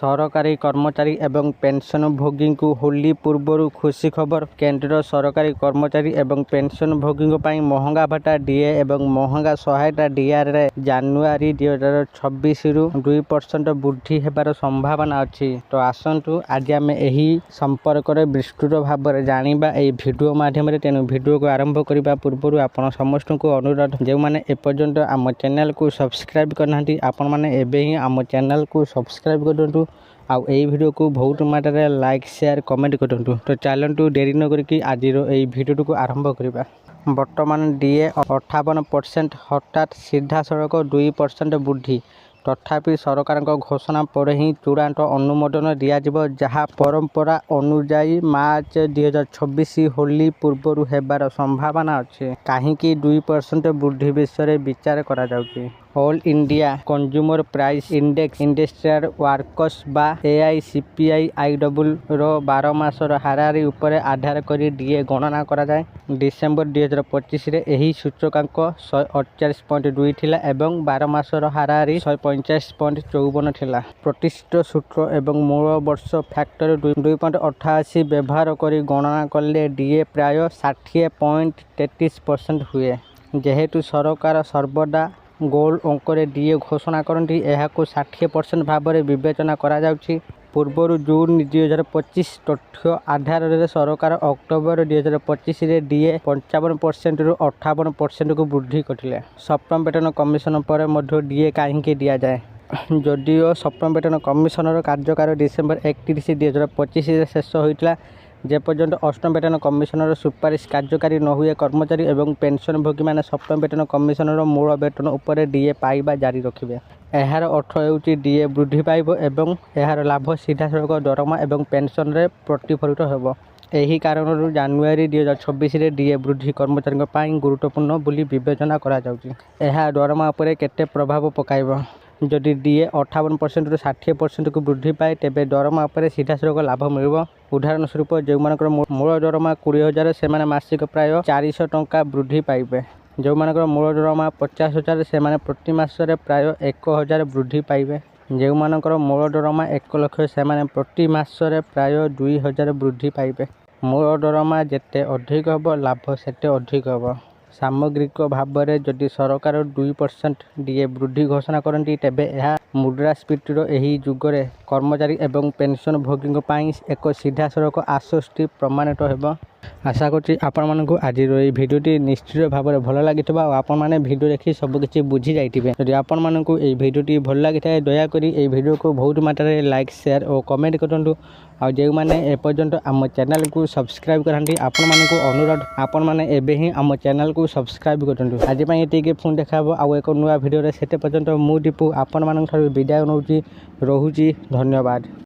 सरकारी कर्मचारी एवं पेंशनभोगी को होली पूर्व खुशी खबर। केंद्र सरकारी कर्मचारी एवं पेंशनभोगी महंगा भत्ता डीए एवं महंगा सहायता डीआर जानुआरी 2026 रु 2% वृद्धि होबार संभावना अच्छी। तो आसतु आज आम यही संपर्क में विस्तृत भाव में जाना भिडियो माध्यम। तेणु भिडियो को आरंभ करने पूर्व आपण समस्त को अनुरोध, जो मैंने एपर्यंत आम चैनल को सब्सक्राइब करना आपण मैंने एबे ही आम चैनल को सब्सक्राइब करूँ। आउ यही वीडियो को बहुत मात्रा लाइक शेयर कमेंट करूँ। तो चलतु डेरी न करके आज भिडियो को आरंभ करवा। बर्तमान डीए 58% हठात सीधा सड़क 2% वृद्धि। तथापि सरकार घोषणा पर ही चूड़ांत अनुमोदन दिज्व, जहाँ परंपरा अनुजाई मार्च 2026 होली पूर्व होबार संभावना अच्छे। कहीं 2% वृद्धि विषय विचार करा जाउची। All India consumer price index industrial workers बा एआईसीपीआई आईडब्ल्यू रो 12 मासर हाराहारी उपर आधार करी डीए गणना करा जाए। डिसेंबर 2025 रे एही सूचकांक 148.2 थिला एवं 12 मासर हाराहारी 150.54 थिला। प्रतिष्ठित सूत्र एवं मूल वर्ष फैक्टर 2.88 व्यवहार करी गणना कले डीए प्राय 60.33% हुए। जेहेतु सरकार सर्वदा गोल अंकरे डीए घोषणा करती, यह 60% भाव में विवेचना करा जाउची। पूर्व जून 2025 तथ्य आधार में सरकार अक्टोबर 2025 रे डीए 55% रु 58% को वृद्धि करथिले। सप्तम वेतन कमिशन पर मध्य डीए कहीं दि जाए। जदिओ सप्तम वेतन कमिशनर कार्यकाल डिसेंबर 31 2025 शेष होता, जेपर्यंत अष्टम वेतन कमिशनर सुपारिश कार्यकारी न हुए कर्मचारी एवं पेंशनभोगी मैंने सप्तम वेतन कमिशनर मूल वेतन उपर डीए पाइबा जारी रखिबे। यार अर्थ होउची डीए वृद्धि पाइब एवं यार लाभ सीधा सड़क दरमा एवं पेंशन रे प्रतिफलित होब। यही कारण जानुआरी 2026 रे डीए वृद्धि कर्मचारी गुरुत्वपूर्ण बोली विवेचना करा जाउची। यह दरमा उपर केते प्रभाव पकाइब। जदि डीए 58% रु 60% को वृद्धि पाए, तेबे दरमा उपर सीधा सड़क लाभ मिल। उदाहरण स्वरूप जो मानकर मूल दरमा 20,000 से मासिक प्राय 400 टंका वृद्धि पाइबे। जो मानकर मूल दरमा 50,000 से प्रति मासरे प्राय 1,000 वृद्धि पाइबे। जो मानकर मूल दरमा 1 लाख से प्रति मासरे प्राय 2,000 वृद्धि पाइबे। मूल दरमा जेते अधिक होब लाभ सेते अधिक होब। सामग्रिक भाव में जदि सरकार 2% डीए वृद्धि घोषणा करती, तेबे यह मुद्रास्फीतिर यही जुगरे कर्मचारी एवं पेंशनभोगी एक सीधा सड़क आश्वस्ति प्रमाणित होब। आशा करुँच आपण मानक आज भिडियोटी निश्चित भाव में भल लगी आपण मैंने भिडियो देखी सबकि बुझी जाइए। यदि आपण मानक ये भिडियोटी भल लगी था, दयाकोरी ये भिडियो को बहुत मात्रा लाइक शेयर और कमेंट करूँ। और जो मैंने एपर्यंत आम चैनल को सब्सक्राइब कराती, आपण मानक अनुरोध, आपण मैंने एबे ही आम चैनल को सब्सक्राइब करूँ। आज ये पुणी देखा आउ एक नुआ भिडियो से पर्यंत मु दीपू आपण मान विदाय नौची। रोहुची, धन्यवाद।